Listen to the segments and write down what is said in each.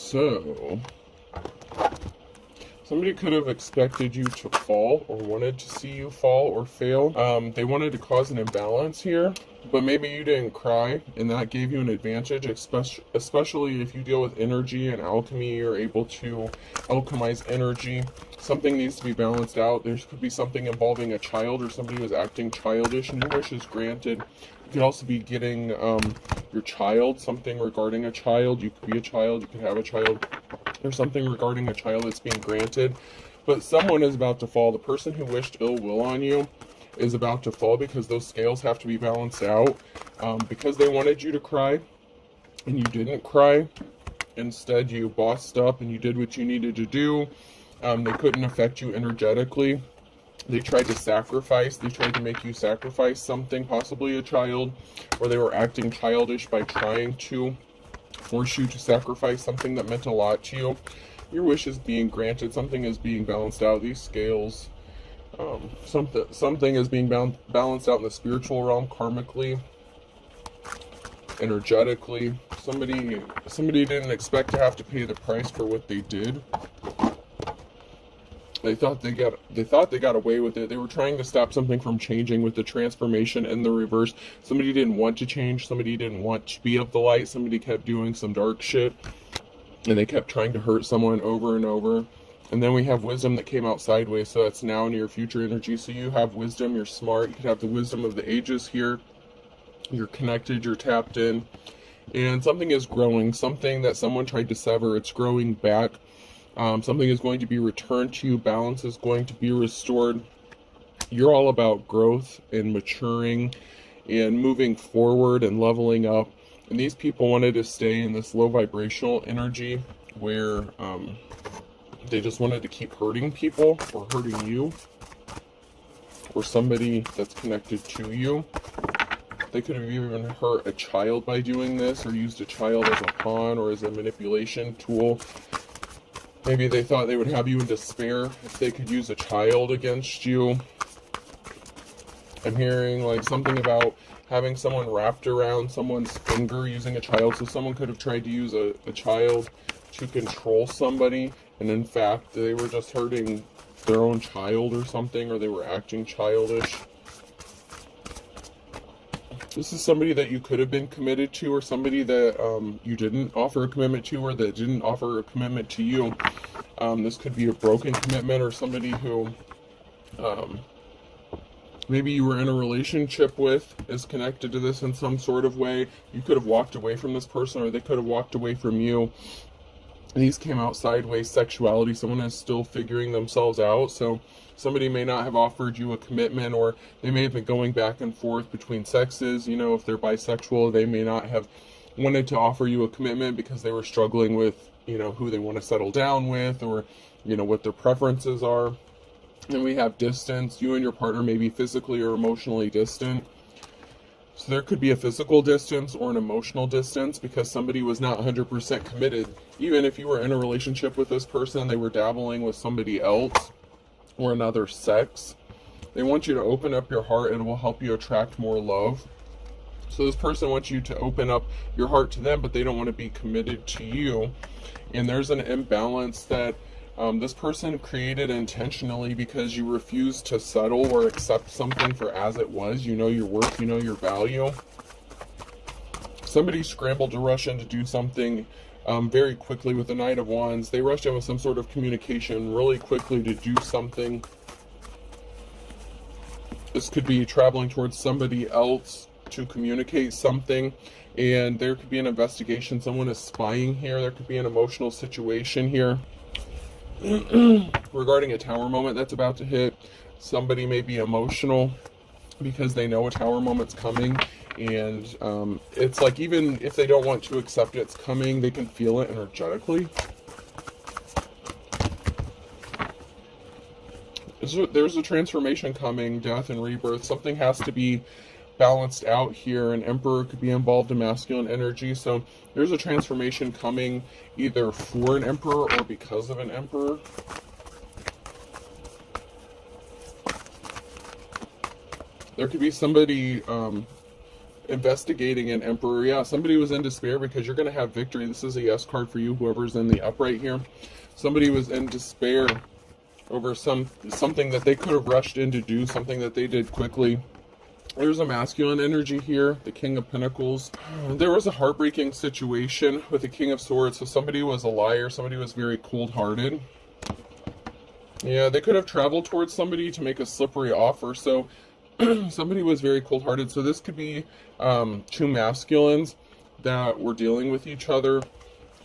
So, somebody could have expected you to fall or wanted to see you fall or fail. They wanted to cause an imbalance here, but maybe you didn't cry, and that gave you an advantage, especially if you deal with energy and alchemy. You're able to alchemize energy. Something needs to be balanced out. There could be something involving a child or somebody who's acting childish, and your wish is granted. You could also be getting your child, something regarding a child. You could be a child, you could have a child. There's something regarding a child that's being granted, but someone is about to fall. The person who wished ill will on you is about to fall because those scales have to be balanced out. Because they wanted you to cry and you didn't cry. Instead, you bossed up and you did what you needed to do. They couldn't affect you energetically. They tried to sacrifice. They tried to make you sacrifice something, possibly a child, or they were acting childish by trying to force you to sacrifice something that meant a lot to you. Your wish is being granted. Something is being balanced out. These scales, something is being balanced out in the spiritual realm, karmically, energetically. Somebody didn't expect to have to pay the price for what they did. They thought they got away with it. They were trying to stop something from changing with the transformation and the reverse. Somebody didn't want to change. Somebody didn't want to be of the light. Somebody kept doing some dark shit, and they kept trying to hurt someone over and over. And then we have wisdom that came out sideways, so that's now near future energy. So you have wisdom, you're smart, you could have the wisdom of the ages here. You're connected, you're tapped in, and something is growing. Something that someone tried to sever, it's growing back. Something is going to be returned to you. Balance is going to be restored. You're all about growth and maturing and moving forward and leveling up. And these people wanted to stay in this low vibrational energy where they just wanted to keep hurting people or hurting you or somebody that's connected to you. They could have even hurt a child by doing this, or used a child as a pawn or as a manipulation tool. Maybe they thought they would have you in despair if they could use a child against you. I'm hearing like something about having someone wrapped around someone's finger using a child. So someone could have tried to use a child to control somebody, and in fact they were just hurting their own child or something, or they were acting childish. This is somebody that you could have been committed to, or somebody that you didn't offer a commitment to, or that didn't offer a commitment to you. This could be a broken commitment, or somebody who maybe you were in a relationship with is connected to this in some sort of way. You could have walked away from this person, or they could have walked away from you. These came out sideways. Sexuality, someone is still figuring themselves out. So somebody may not have offered you a commitment, or they may have been going back and forth between sexes. You know, if they're bisexual, they may not have wanted to offer you a commitment because they were struggling with, you know, who they want to settle down with, or, you know, what their preferences are. And we have distance. You and your partner may be physically or emotionally distant. So there could be a physical distance or an emotional distance because somebody was not 100% committed. Even if you were in a relationship with this person, they were dabbling with somebody else or another sex. They want you to open up your heart, and it will help you attract more love. So this person wants you to open up your heart to them, but they don't want to be committed to you. And there's an imbalance that this person created intentionally because you refused to settle or accept something for as it was. You know your worth, you know your value. Somebody scrambled to rush in to do something very quickly with the Knight of Wands. They rushed in with some sort of communication really quickly to do something. This could be traveling towards somebody else to communicate something, and there could be an investigation. Someone is spying here. There could be an emotional situation here. Regarding a tower moment that's about to hit, somebody may be emotional because they know a tower moment's coming, and it's like even if they don't want to accept it's coming, they can feel it energetically. There's a transformation coming, death and rebirth. Something has to be balanced out here. An emperor could be involved in masculine energy, so there's a transformation coming either for an emperor or because of an emperor. There could be somebody investigating an emperor. Yeah, somebody was in despair because you're going to have victory. This is a yes card for you, whoever's in the upright here. Somebody was in despair over something that they could have rushed in to do, something that they did quickly. There's a masculine energy here, the King of Pentacles. There was a heartbreaking situation with the King of Swords. So somebody was a liar, somebody was very cold-hearted. Yeah, they could have traveled towards somebody to make a slippery offer. So somebody was very cold-hearted. So this could be two masculines that were dealing with each other.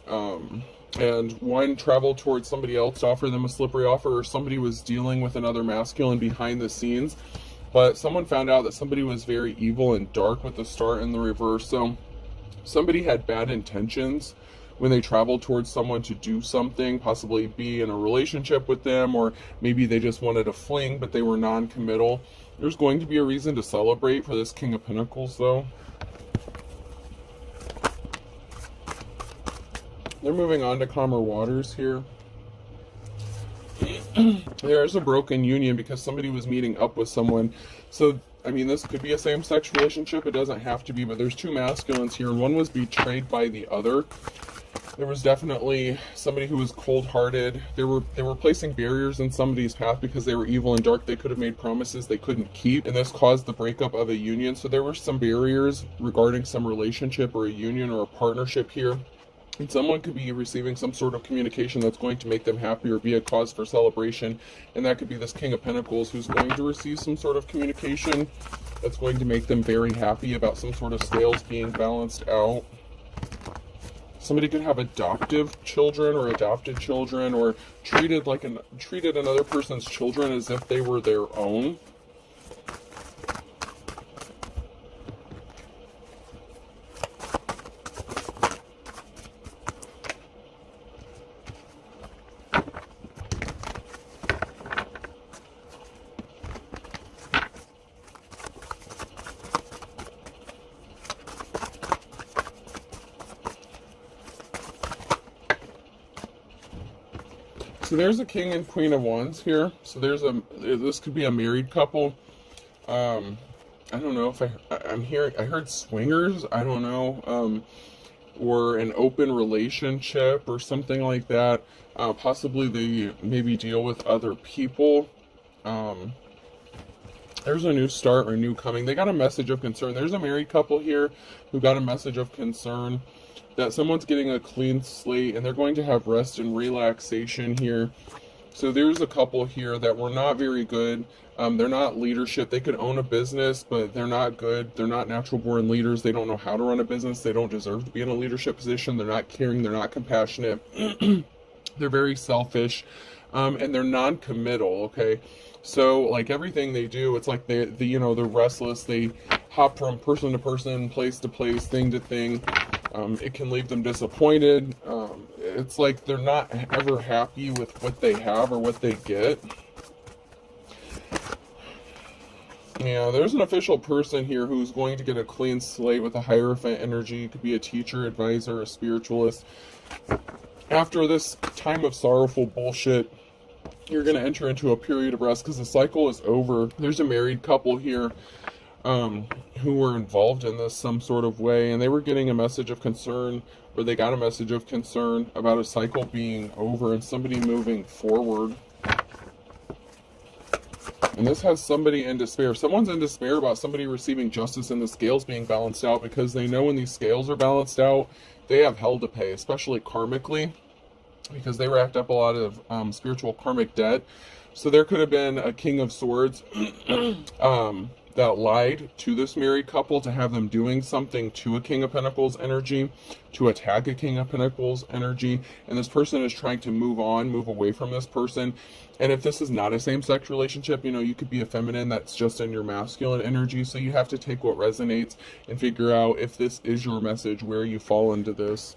And one traveled towards somebody else to offer them a slippery offer, or somebody was dealing with another masculine behind the scenes. But someone found out that somebody was very evil and dark with the star in the reverse. So somebody had bad intentions when they traveled towards someone to do something, possibly be in a relationship with them, or maybe they just wanted a fling, but they were non-committal. There's going to be a reason to celebrate for this King of Pentacles, though. They're moving on to calmer waters here. There's a broken union because somebody was meeting up with someone. So, I mean, this could be a same-sex relationship. It doesn't have to be, but there's two masculines here, and one was betrayed by the other. There was definitely somebody who was cold-hearted. They were placing barriers in somebody's path because they were evil and dark. They could have made promises they couldn't keep, and this caused the breakup of a union. So there were some barriers regarding some relationship or a union or a partnership here. And someone could be receiving some sort of communication that's going to make them happy or be a cause for celebration. And that could be this King of Pentacles who's going to receive some sort of communication that's going to make them very happy about some sort of scales being balanced out. Somebody could have adoptive children or adopted children, or treated another person's children as if they were their own. So there's a King and Queen of Wands here. So this could be a married couple. I don't know if I heard swingers, I don't know, or an open relationship or something like that. Possibly they maybe deal with other people. There's a new start or new coming. They got a message of concern. There's a married couple here who got a message of concern that someone's getting a clean slate and they're going to have rest and relaxation here. So there's a couple here that were not very good. They're not leadership. They could own a business, but they're not good. They're not natural born leaders. They don't know how to run a business. They don't deserve to be in a leadership position. They're not caring. They're not compassionate. They're very selfish, and they're non-committal. Okay. So like everything they do, it's like they're restless. They hop from person to person, place to place, thing to thing. It can leave them disappointed. It's like they're not ever happy with what they have or what they get. Yeah, there's an official person here who's going to get a clean slate with a Hierophant energy. It could be a teacher, advisor, a spiritualist. After this time of sorrowful bullshit, you're going to enter into a period of rest because the cycle is over. There's a married couple here who were involved in this some sort of way, and they were getting a message of concern, or they got a message of concern about a cycle being over and somebody moving forward. And this has somebody in despair. Someone's in despair about somebody receiving justice and the scales being balanced out, because they know when these scales are balanced out, they have hell to pay, especially karmically, because they racked up a lot of spiritual karmic debt. So there could have been a King of Swords that lied to this married couple to have them doing something to a King of Pentacles energy, to attack a King of Pentacles energy, and this person is trying to move away from this person. And if this is not a same-sex relationship, you could be a feminine that's just in your masculine energy, so you have to take what resonates and figure out if this is your message, where you fall into this.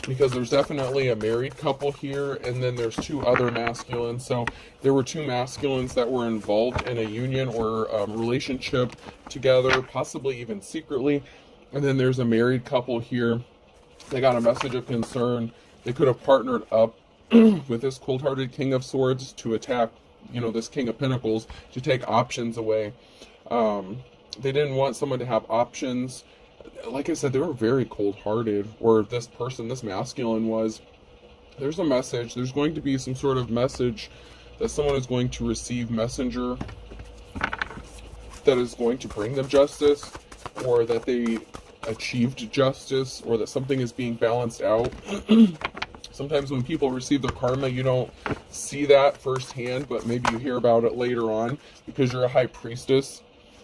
Because there's definitely a married couple here, and then there's two other masculines. So there were two masculines that were involved in a union or a relationship together, possibly even secretly. And then there's a married couple here. They got a message of concern. They could have partnered up with this cold-hearted King of Swords to attack, this King of Pentacles, to take options away. They didn't want someone to have options. Like I said, they were very cold-hearted, or this person, this masculine was. There's a message. There's going to be some sort of message that someone is going to receive, messenger, that is going to bring them justice, or that they achieved justice, or that something is being balanced out. Sometimes when people receive their karma, you don't see that firsthand, but maybe you hear about it later on because you're a high priestess.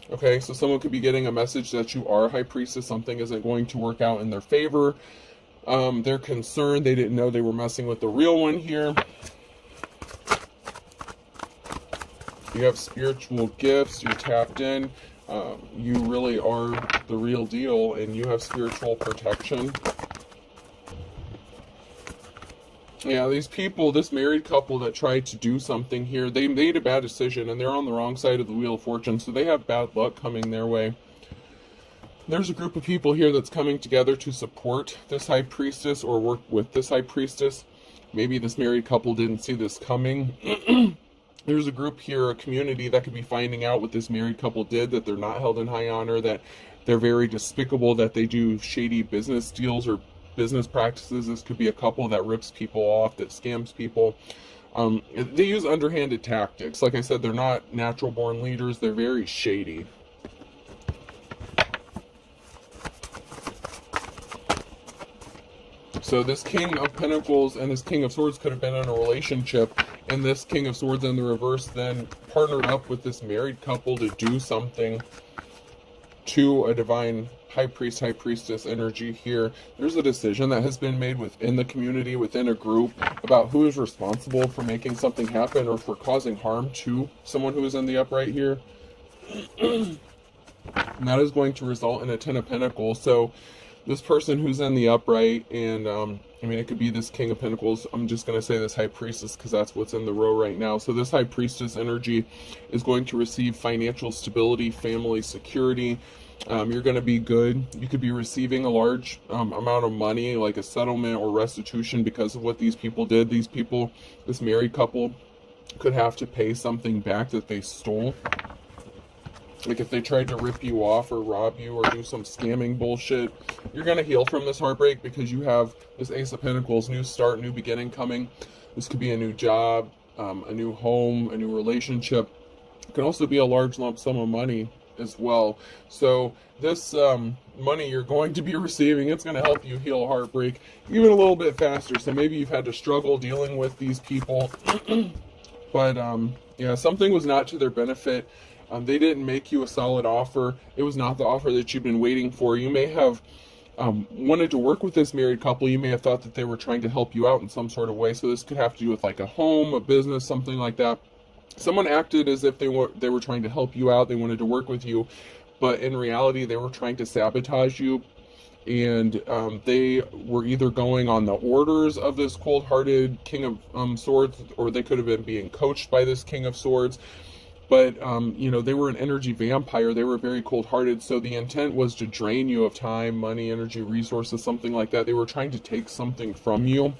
Okay, so someone could be getting a message that you are a high priestess. Something isn't going to work out in their favor. They're concerned. They didn't know they were messing with the real one here. You have spiritual gifts. You're tapped in. You really are the real deal, and you have spiritual protection. Yeah, these people, this married couple that tried to do something here, they made a bad decision, and they're on the wrong side of the Wheel of Fortune, so they have bad luck coming their way. There's a group of people here that's coming together to support this high priestess or work with this high priestess. Maybe this married couple didn't see this coming. There's a group here, a community that could be finding out what this married couple did, that they're not held in high honor, that they're very despicable, that they do shady business deals or business practices. This could be a couple that rips people off, that scams people. They use underhanded tactics. Like I said, they're not natural born leaders. They're very shady. So this King of Pentacles and this King of Swords could have been in a relationship, and this King of Swords in the reverse then partnered up with this married couple to do something to a divine high priest, high priestess energy here. There's a decision that has been made within the community, within a group, about who is responsible for making something happen or for causing harm to someone who is in the upright here. And that is going to result in a Ten of Pentacles. So this person who's in the upright, and I mean, it could be this King of Pentacles. I'm just going to say this high priestess because that's what's in the row right now. So this high priestess energy is going to receive financial stability, family security. You're going to be good. You could be receiving a large amount of money, like a settlement or restitution, because of what these people did. These people, this married couple, could have to pay something back that they stole. Like if they tried to rip you off or rob you or do some scamming bullshit, you're going to heal from this heartbreak because you have this Ace of Pentacles, new start, new beginning coming. This could be a new job, a new home, a new relationship. It can also be a large lump sum of money as well. So this money you're going to be receiving, it's going to help you heal heartbreak even a little bit faster. So maybe you've had to struggle dealing with these people, but yeah, something was not to their benefit. They didn't make you a solid offer. It was not the offer that you've been waiting for. You may have wanted to work with this married couple. You may have thought that they were trying to help you out in some sort of way. So this could have to do with like a home, a business, something like that. Someone acted as if they were trying to help you out. They wanted to work with you, but in reality, they were trying to sabotage you. And they were either going on the orders of this cold-hearted King of Swords, or they could have been being coached by this King of Swords. But, you know, they were an energy vampire. They were very cold-hearted. So the intent was to drain you of time, money, energy, resources, something like that. They were trying to take something from you.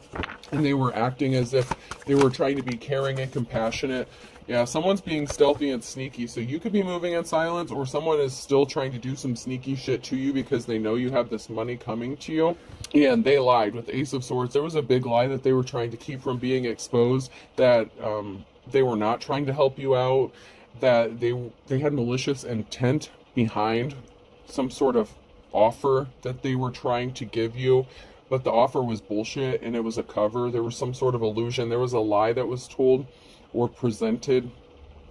And they were acting as if they were trying to be caring and compassionate. Yeah, someone's being stealthy and sneaky. So you could be moving in silence, or someone is still trying to do some sneaky shit to you because they know you have this money coming to you. And they lied with the Ace of Swords. There was a big lie that they were trying to keep from being exposed, that they were not trying to help you out, that they had malicious intent behind some sort of offer that they were trying to give you, but the offer was bullshit and it was a cover. There was some sort of illusion. There was a lie that was told or presented,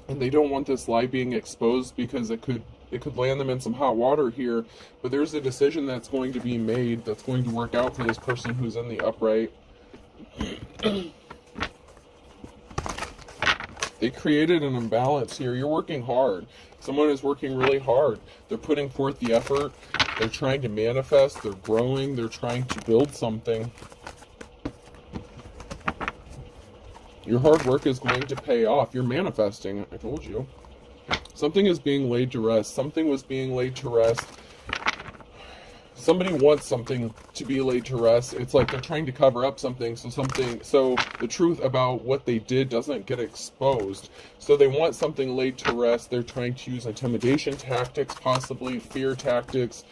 and they don't want this lie being exposed because it could land them in some hot water here. But there's a decision that's going to be made that's going to work out for this person who's in the upright. They created an imbalance here. You're working hard. Someone is working really hard. They're putting forth the effort. They're trying to manifest. They're growing. They're trying to build something. Your hard work is going to pay off. You're manifesting. I told you. Something is being laid to rest. Something was being laid to rest. somebody wants something to be laid to rest. It's like they're trying to cover up something, so the truth about what they did doesn't get exposed. So they want something laid to rest. They're trying to use intimidation tactics, possibly fear tactics,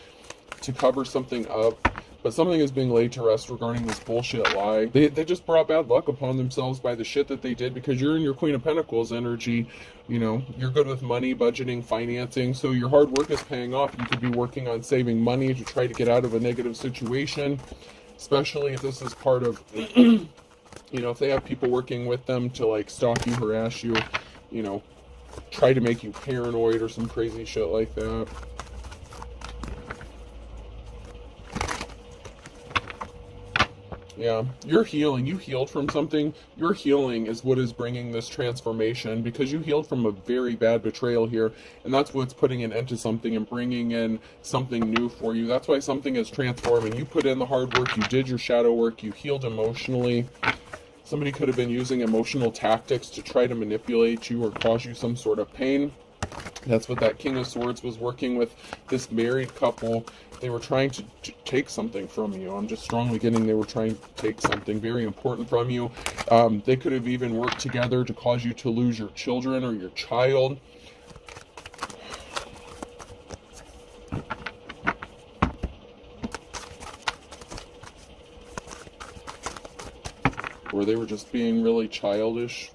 to cover something up. But something is being laid to rest regarding this bullshit lie. They just brought bad luck upon themselves by the shit that they did, because you're in your Queen of Pentacles energy. You know, you're good with money, budgeting, financing, so your hard work is paying off. You could be working on saving money to try to get out of a negative situation, especially if this is part of, you know, if they have people working with them to like stalk you, harass you, you know, try to make you paranoid or some crazy shit like that. Yeah, you're healing. You healed from something. Your healing is what is bringing this transformation, because you healed from a very bad betrayal here, and that's what's putting an end to something and bringing in something new for you. That's why something is transforming. You put in the hard work. You did your shadow work. You healed emotionally. Somebody could have been using emotional tactics to try to manipulate you or cause you some sort of pain. That's what that King of Swords was working with this married couple. They were trying to take something from you. I'm just strongly getting they were trying to take something very important from you. They could have even worked together to cause you to lose your children or your child. Or they were just being really childish.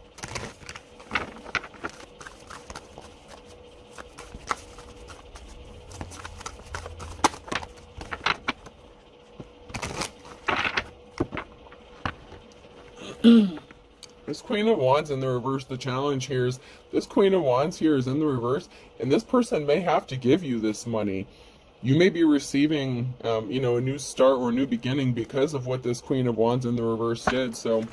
This Queen of Wands in the reverse, the challenge here is this Queen of Wands here is in the reverse, and this person may have to give you this money. You may be receiving, you know, a new start or a new beginning because of what this Queen of Wands in the reverse did. So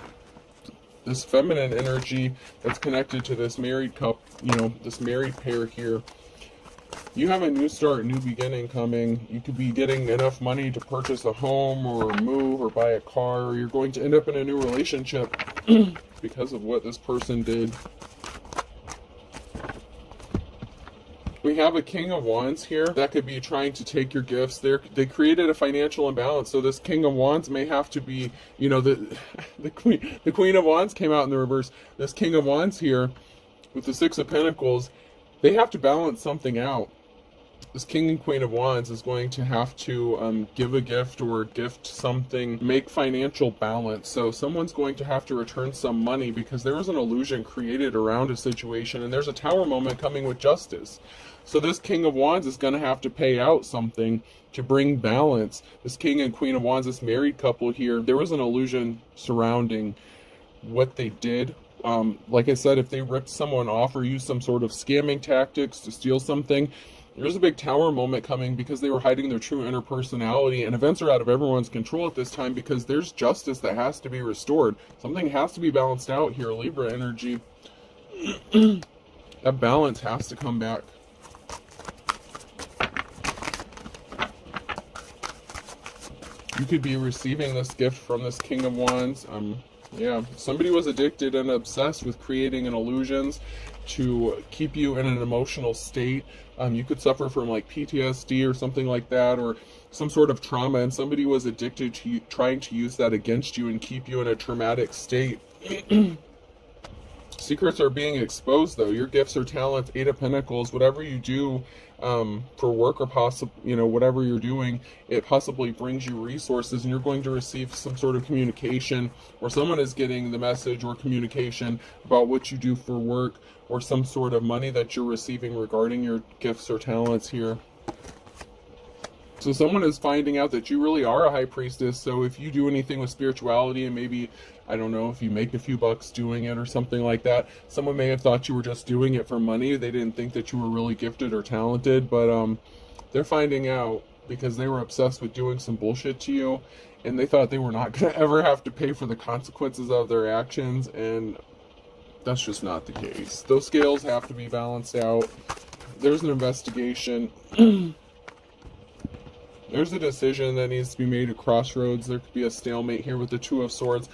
this feminine energy that's connected to this married couple, you know, this married pair here, you have a new start, new beginning coming. You could be getting enough money to purchase a home or move or buy a car, or you're going to end up in a new relationship because of what this person did. We have a King of Wands here that could be trying to take your gifts. They created a financial imbalance, so this King of Wands may have to be, you know, the Queen of Wands came out in the reverse. This King of Wands here with the Six of Pentacles, they have to balance something out. This King and Queen of Wands is going to have to give a gift or gift something, make financial balance. So someone's going to have to return some money because there was an illusion created around a situation, and there's a Tower moment coming with justice. So this King of Wands is going to have to pay out something to bring balance. This King and Queen of Wands, this married couple here, there was an illusion surrounding what they did. Like I said, if they ripped someone off or used some sort of scamming tactics to steal something, there's a big Tower moment coming because they were hiding their true inner personality, and events are out of everyone's control at this time because there's justice that has to be restored. Something has to be balanced out here, Libra energy. That balance has to come back. You could be receiving this gift from this King of Wands. Yeah, somebody was addicted and obsessed with creating an illusions to keep you in an emotional state. You could suffer from like PTSD or something like that, or some sort of trauma, and somebody was addicted to trying to use that against you and keep you in a traumatic state. Secrets are being exposed, though. Your gifts or talents, Eight of Pentacles, whatever you do for work, or possibly, you know, whatever you're doing, it possibly brings you resources, and you're going to receive some sort of communication, or someone is getting the message or communication about what you do for work, or some sort of money that you're receiving regarding your gifts or talents here. So someone is finding out that you really are a high priestess. So if you do anything with spirituality, and maybe, I don't know, if you make a few bucks doing it or something like that, someone may have thought you were just doing it for money. They didn't think that you were really gifted or talented, but they're finding out because they were obsessed with doing some bullshit to you, and they thought they were not going to ever have to pay for the consequences of their actions, and that's just not the case. Those scales have to be balanced out. There's an investigation. There's a decision that needs to be made at crossroads. There could be a stalemate here with the Two of Swords.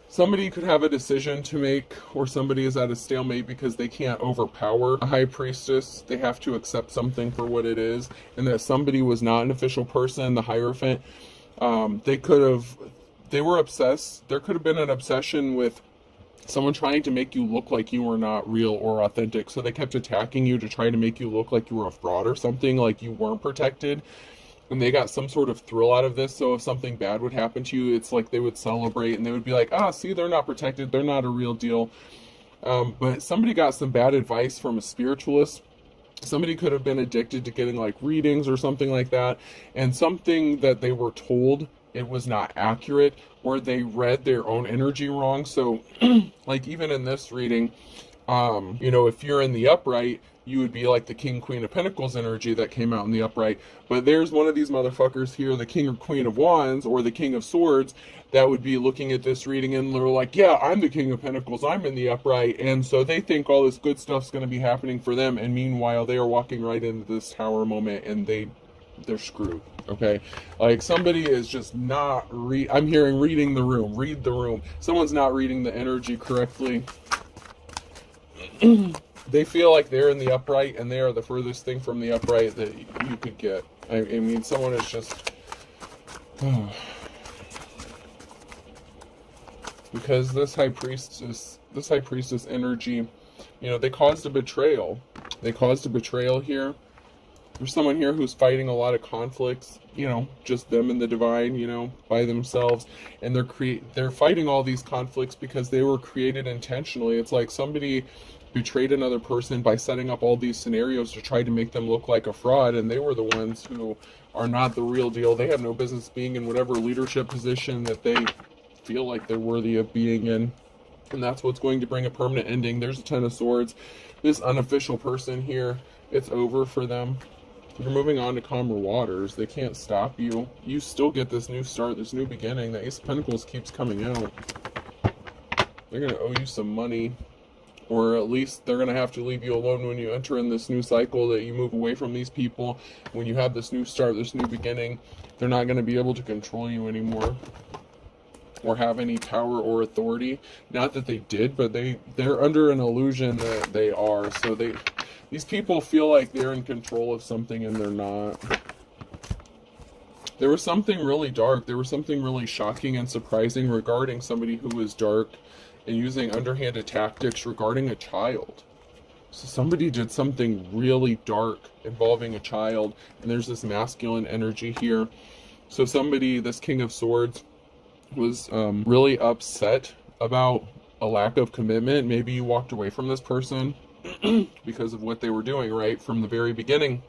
somebody could have a decision to make, or somebody is at a stalemate because they can't overpower a high priestess. They have to accept something for what it is, and that somebody was not an official person, the Hierophant. They were obsessed. There could have been an obsession with someone trying to make you look like you were not real or authentic. So they kept attacking you to try to make you look like you were a fraud or something, like you weren't protected. And they got some sort of thrill out of this. So if something bad would happen to you, it's like they would celebrate and they would be like, ah, see, they're not protected. They're not a real deal. But somebody got some bad advice from a spiritualist. Somebody could have been addicted to getting like readings or something like that. And something that they were told, it was not accurate, or they read their own energy wrong. So like even in this reading, if you're in the upright, you would be like the King, Queen of Pentacles energy that came out in the upright. But there's one of these motherfuckers here, the King or Queen of Wands, or the King of Swords, that would be looking at this reading and they're like, yeah, I'm the King of Pentacles, I'm in the upright. And so they think all this good stuff's going to be happening for them. And meanwhile, they are walking right into this tower moment and they're screwed. Okay, like somebody is just not I'm hearing reading the room, read the room. Someone's not reading the energy correctly. They feel like they're in the upright and they are the furthest thing from the upright that you could get. I mean, someone is just because this high priestess energy, they caused a betrayal. They caused a betrayal here. There's someone here who's fighting a lot of conflicts, just them and the divine, by themselves. And they're fighting all these conflicts because they were created intentionally. It's like somebody betrayed another person by setting up all these scenarios to try to make them look like a fraud, and they were the ones who are not the real deal. They have no business being in whatever leadership position that they feel like they're worthy of being in. And that's what's going to bring a permanent ending. There's a Ten of Swords. This unofficial person here, it's over for them. You're moving on to calmer waters. They can't stop you. You still get this new start, this new beginning. The Ace of Pentacles keeps coming out. They're going to owe you some money. Or at least they're going to have to leave you alone when you enter in this new cycle, that you move away from these people. When you have this new start, this new beginning, they're not going to be able to control you anymore. Or have any power or authority. Not that they did, but they're under an illusion that they are. So these people feel like they're in control of something and they're not. There was something really dark. There was something really shocking and surprising regarding somebody who was dark and using underhanded tactics regarding a child. So somebody did something really dark involving a child, and there's this masculine energy here. So somebody, this King of Swords, was really upset about a lack of commitment. Maybe you walked away from this person because of what they were doing, right? From the very beginning.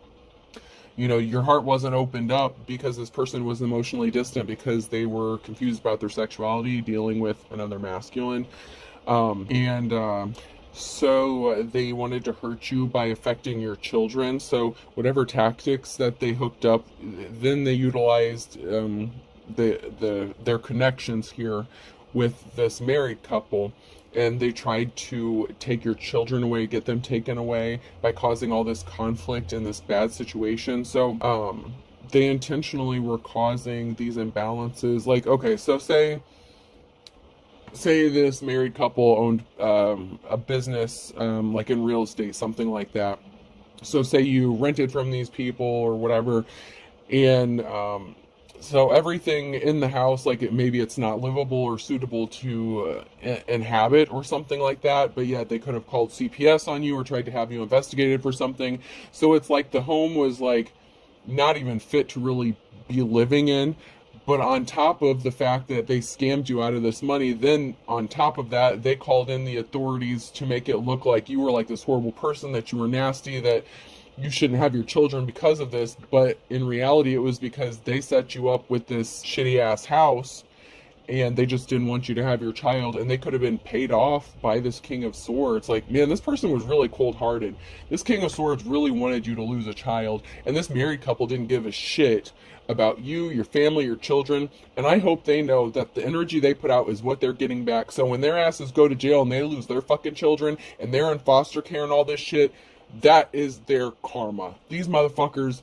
Your heart wasn't opened up because this person was emotionally distant, because they were confused about their sexuality, dealing with another masculine. So they wanted to hurt you by affecting your children. So whatever tactics that they hooked up, then they utilized their connections here with this married couple. And they tried to take your children away, get them taken away by causing all this conflict and this bad situation. So they intentionally were causing these imbalances. Like, okay, so say this married couple owned a business, like in real estate, something like that. So say you rented from these people or whatever, and so everything in the house, like maybe it's not livable or suitable to inhabit or something like that, but yet they could have called CPS on you or tried to have you investigated for something. So it's like the home was like not even fit to really be living in. But on top of the fact that they scammed you out of this money, then on top of that, they called in the authorities to make it look like you were like this horrible person, that you were nasty, that you shouldn't have your children because of this. But in reality, it was because they set you up with this shitty ass house and they just didn't want you to have your child. And they could have been paid off by this King of Swords. Like, man, this person was really cold-hearted. This King of Swords really wanted you to lose a child. And this married couple didn't give a shit about you, your family, your children. And I hope they know that the energy they put out is what they're getting back. So when their asses go to jail and they lose their fucking children and they're in foster care and all this shit, that is their karma. These motherfuckers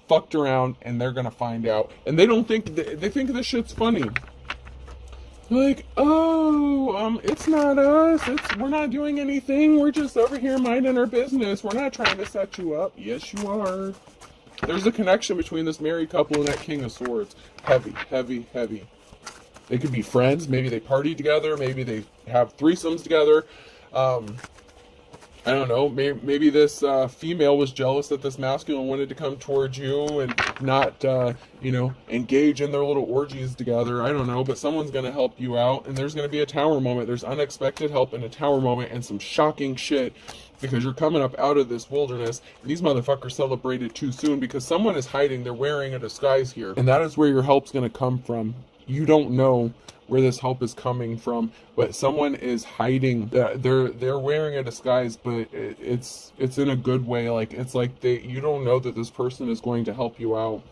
fucked around and they're gonna find out. And they don't think, they think this shit's funny. Like, oh, it's not us. We're not doing anything. We're just over here minding our business. We're not trying to set you up. Yes, you are. There's a connection between this married couple and that King of Swords. Heavy, heavy, heavy. They could be friends. Maybe they party together. Maybe they have threesomes together. I don't know. Maybe this female was jealous that this masculine wanted to come towards you and not, engage in their little orgies together. I don't know. But someone's going to help you out. And there's going to be a tower moment. There's unexpected help in a tower moment and some shocking shit because you're coming up out of this wilderness. And these motherfuckers celebrated too soon because someone is hiding. They're wearing a disguise here. And that is where your help's going to come from. You don't know where this help is coming from, but someone is hiding. They're wearing a disguise, but it's in a good way. Like, it's like you don't know that this person is going to help you out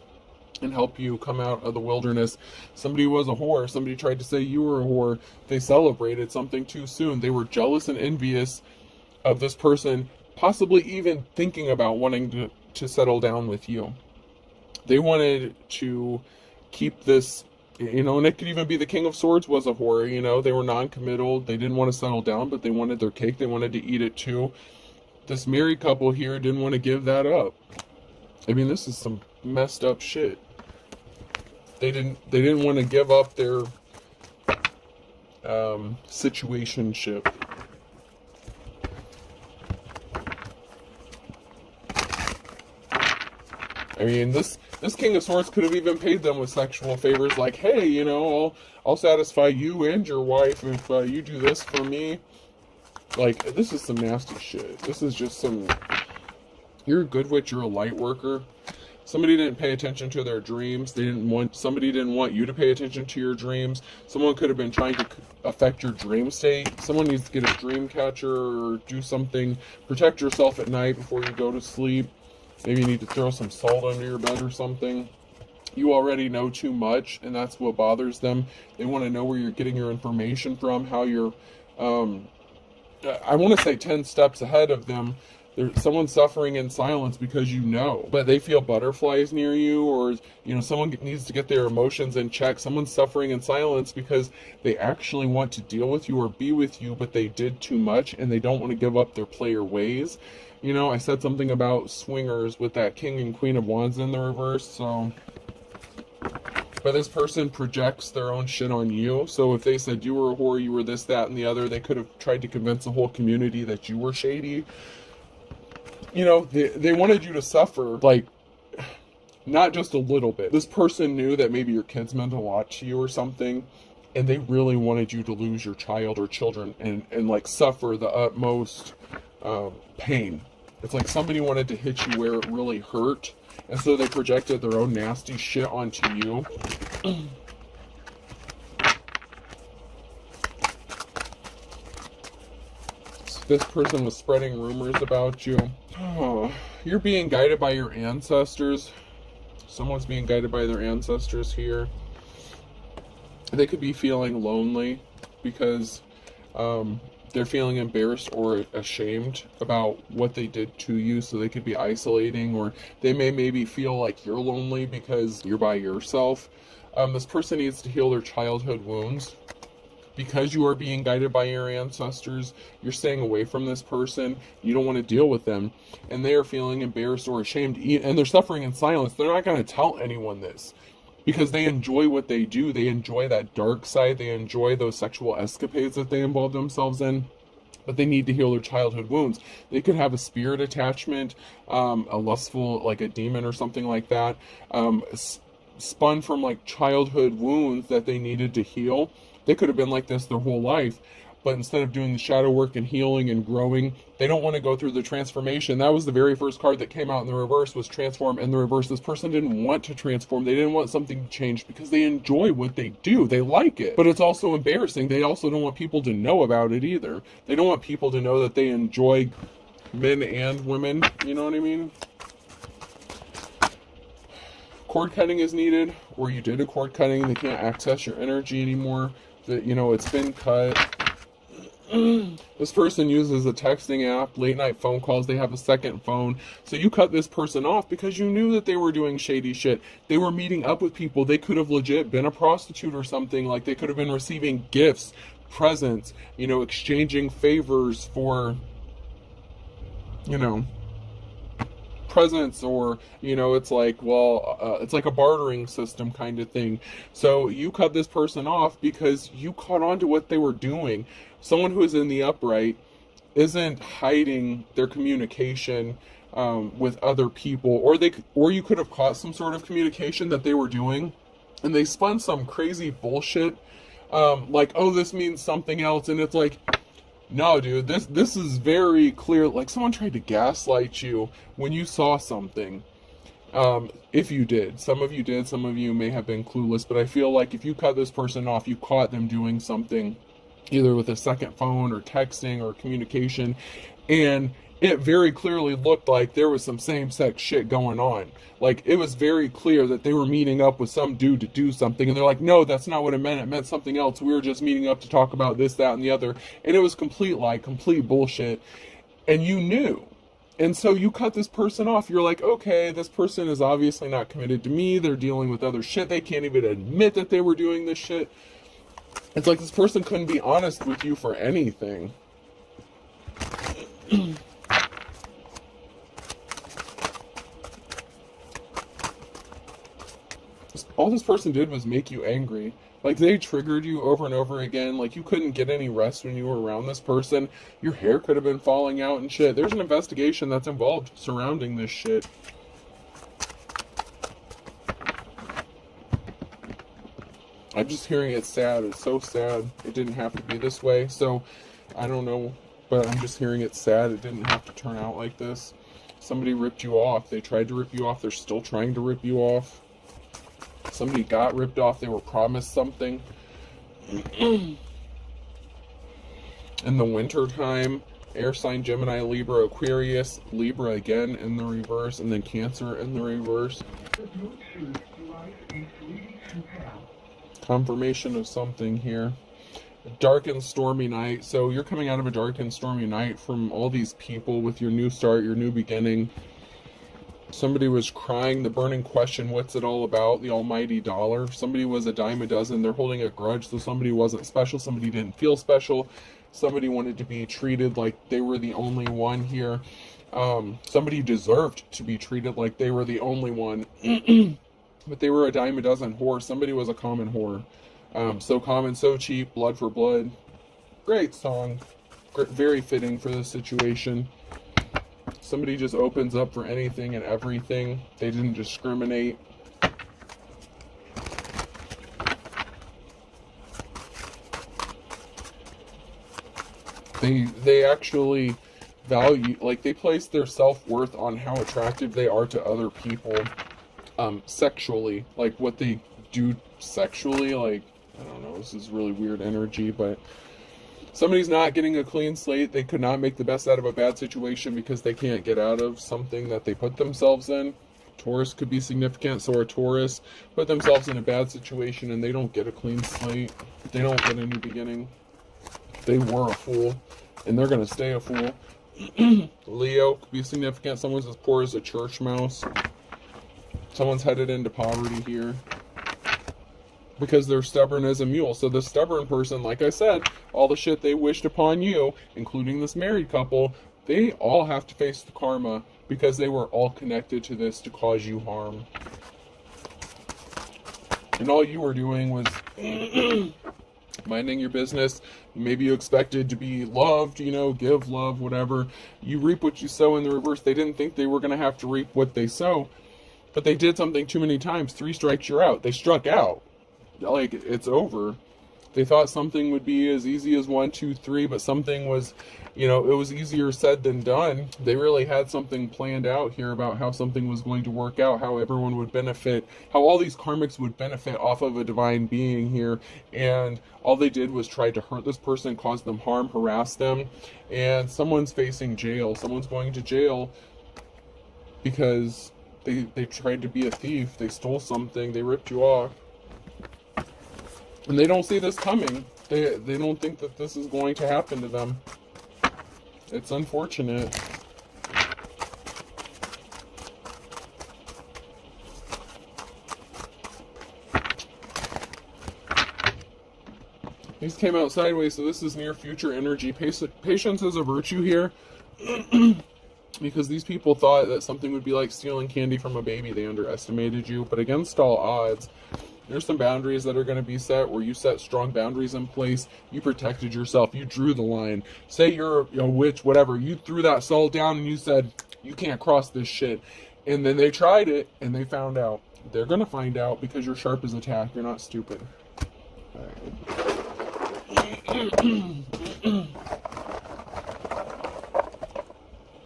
and help you come out of the wilderness. Somebody was a whore. Somebody tried to say you were a whore. They celebrated something too soon. They were jealous and envious of this person, possibly even thinking about wanting to settle down with you. They wanted to keep this. And it could even be the King of Swords was a whore, they were non-committal, they didn't want to settle down, but they wanted their cake, they wanted to eat it too. This married couple here didn't want to give that up. I mean, this is some messed up shit. They didn't want to give up their situationship. I mean, this King of Swords could have even paid them with sexual favors, like, hey, I'll satisfy you and your wife if you do this for me. Like, this is some nasty shit. This is just some. You're a good witch. You're a light worker. Somebody didn't pay attention to their dreams. Somebody didn't want you to pay attention to your dreams. Someone could have been trying to affect your dream state. Someone needs to get a dream catcher or do something. Protect yourself at night before you go to sleep. Maybe you need to throw some salt under your bed or something. You already know too much, and that's what bothers them. They want to know where you're getting your information from, how you're, I want to say 10 steps ahead of them. There's someone suffering in silence because but they feel butterflies near you, or, someone needs to get their emotions in check. Someone's suffering in silence because they actually want to deal with you or be with you, but they did too much, and they don't want to give up their player ways. I said something about swingers with that King and Queen of Wands in the reverse, so. But this person projects their own shit on you. So if they said you were a whore, you were this, that, and the other, they could have tried to convince the whole community that you were shady. They wanted you to suffer, like, not just a little bit. This person knew that maybe your kids meant a lot to you or something, and they really wanted you to lose your child or children and like, suffer the utmost pain. It's like somebody wanted to hit you where it really hurt, and so they projected their own nasty shit onto you. So this person was spreading rumors about you. Oh, you're being guided by your ancestors. Someone's being guided by their ancestors here. They could be feeling lonely because they're feeling embarrassed or ashamed about what they did to you, so they could be isolating, or they may maybe feel like you're lonely because you're by yourself. This person needs to heal their childhood wounds. Because you are being guided by your ancestors, you're staying away from this person. You don't want to deal with them, and they are feeling embarrassed or ashamed, and they're suffering in silence. They're not going to tell anyone this, because they enjoy what they do. They enjoy that dark side. They enjoy those sexual escapades that they involve themselves in. But they need to heal their childhood wounds. They could have a spirit attachment, a lustful, like a demon or something like that, spun from like childhood wounds that they needed to heal. They could have been like this their whole life, but instead of doing the shadow work and healing and growing, they don't want to go through the transformation. That was the very first card that came out in the reverse, was transform. In the reverse, this person didn't want to transform. They didn't want something to change because they enjoy what they do. They like it, but it's also embarrassing. They also don't want people to know about it either. They don't want people to know that they enjoy men and women. You know what I mean? Cord cutting is needed, or you did a cord cutting. They can't access your energy anymore. It's been cut. This person uses a texting app, late night phone calls, they have a second phone. So you cut this person off because you knew that they were doing shady shit. They were meeting up with people. They could have legit been a prostitute or something. Like, they could have been receiving gifts, presents, exchanging favors for, presents, or it's like, well, it's like a bartering system kind of thing. So you cut this person off because you caught on to what they were doing. Someone who is in the upright isn't hiding their communication with other people, or you could have caught some sort of communication that they were doing, and they spun some crazy bullshit, like, oh, this means something else, and it's like, no, dude, this is very clear. Like, someone tried to gaslight you when you saw something. If you did. Some of you did. Some of you may have been clueless. But I feel like if you cut this person off, you caught them doing something, either with a second phone or texting or communication. And it very clearly looked like there was some same-sex shit going on. Like, it was very clear that they were meeting up with some dude to do something, and they're like, no, that's not what it meant. It meant something else. We were just meeting up to talk about this, that, and the other. And it was complete lie, complete bullshit. And you knew. And so you cut this person off. You're like, okay, this person is obviously not committed to me. They're dealing with other shit. They can't even admit that they were doing this shit. It's like this person couldn't be honest with you for anything. All this person did was make you angry. Like, they triggered you over and over again. Like, you couldn't get any rest when you were around this person. Your hair could have been falling out and shit. There's an investigation that's involved surrounding this shit. I'm just hearing it's sad. It's so sad. It didn't have to be this way. So, I don't know, but I'm just hearing it's sad. It didn't have to turn out like this. Somebody ripped you off. They tried to rip you off. They're still trying to rip you off. Somebody got ripped off. They were promised something. In the winter time, air sign Gemini, Libra, Aquarius, Libra again in the reverse, and then Cancer in the reverse. Confirmation of something here. Dark and stormy night. So you're coming out of a dark and stormy night from all these people with your new start, your new beginning. Somebody was crying, the burning question, what's it all about? The almighty dollar. Somebody was a dime a dozen. They're holding a grudge, so somebody wasn't special. Somebody didn't feel special. Somebody wanted to be treated like they were the only one here. Somebody deserved to be treated like they were the only one. But they were a dime a dozen whore. Somebody was a common whore. So common, so cheap, blood for blood. Great song. Very fitting for this situation. Somebody just opens up for anything and everything. They didn't discriminate. They actually value, like, they place their self-worth on how attractive they are to other people, sexually, like what they do sexually. Like, I don't know, this is really weird energy, but somebody's not getting a clean slate. They could not make the best out of a bad situation because they can't get out of something that they put themselves in. Taurus could be significant. So a Taurus put themselves in a bad situation and they don't get a clean slate. They don't get a new beginning. They were a fool and they're going to stay a fool. Leo could be significant. Someone's as poor as a church mouse. Someone's headed into poverty here because they're stubborn as a mule. So the stubborn person, like I said, all the shit they wished upon you, including this married couple, they all have to face the karma because they were all connected to this to cause you harm. And all you were doing was minding your business. Maybe you expected to be loved, give love, whatever. You reap what you sow in the reverse. They didn't think they were going to have to reap what they sow, but they did something too many times. 3 strikes, you're out. They struck out. Like, it's over. They thought something would be as easy as 1, 2, 3, but something was, it was easier said than done. They really had something planned out here about how something was going to work out, how everyone would benefit, how all these karmics would benefit off of a divine being here, and all they did was try to hurt this person, cause them harm, harass them, and someone's facing jail. Someone's going to jail because they tried to be a thief. They stole something. They ripped you off. And they don't see this coming. They don't think that this is going to happen to them. It's unfortunate. These came out sideways, so this is near future energy. Patience is a virtue here. Because these people thought that something would be like stealing candy from a baby. They underestimated you. But against all odds, there's some boundaries that are going to be set where you set strong boundaries in place. You protected yourself. You drew the line. Say you're a witch, whatever. You threw that salt down and you said, you can't cross this shit. And then they tried it and they found out. They're going to find out because you're sharp as a tack. You're not stupid. All right.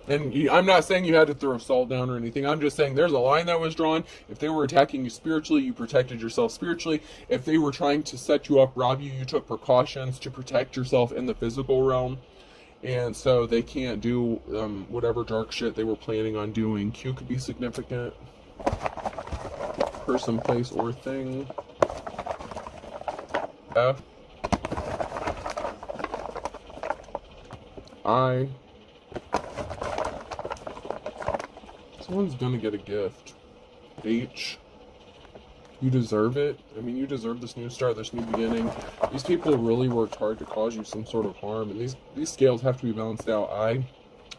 And I'm not saying you had to throw salt down or anything. I'm just saying there's a line that was drawn. If they were attacking you spiritually, you protected yourself spiritually. If they were trying to set you up, rob you, you took precautions to protect yourself in the physical realm. And so they can't do whatever dark shit they were planning on doing. Q could be significant. Person, place, or thing. F. I. Someone's gonna get a gift. H. You deserve it. I mean, you deserve this new start, this new beginning. These people really worked hard to cause you some sort of harm, and these scales have to be balanced out. I.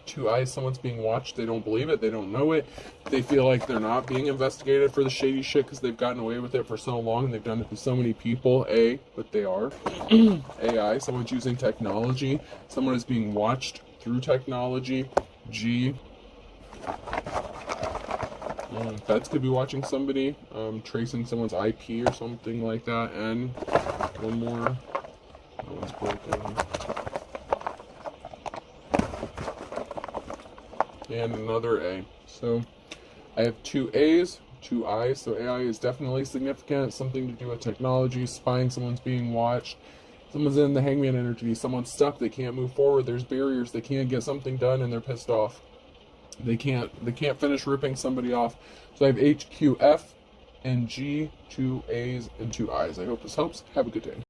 Two eyes, someone's being watched. They don't believe it. They don't know it. They feel like they're not being investigated for the shady shit because they've gotten away with it for so long and they've done it to so many people. A, but they are. AI, someone's using technology. Someone is being watched through technology. G. Feds could be watching somebody, tracing someone's IP or something like that. And one more. That one's broken. And another A. So I have two A's, two I's. So AI is definitely significant. Something to do with technology, spying, someone's being watched. Someone's in the hangman energy. Someone's stuck. They can't move forward. There's barriers. They can't get something done and they're pissed off. They can't finish ripping somebody off. So I have H, Q, F, and G, two A's and two I's. I hope this helps. Have a good day.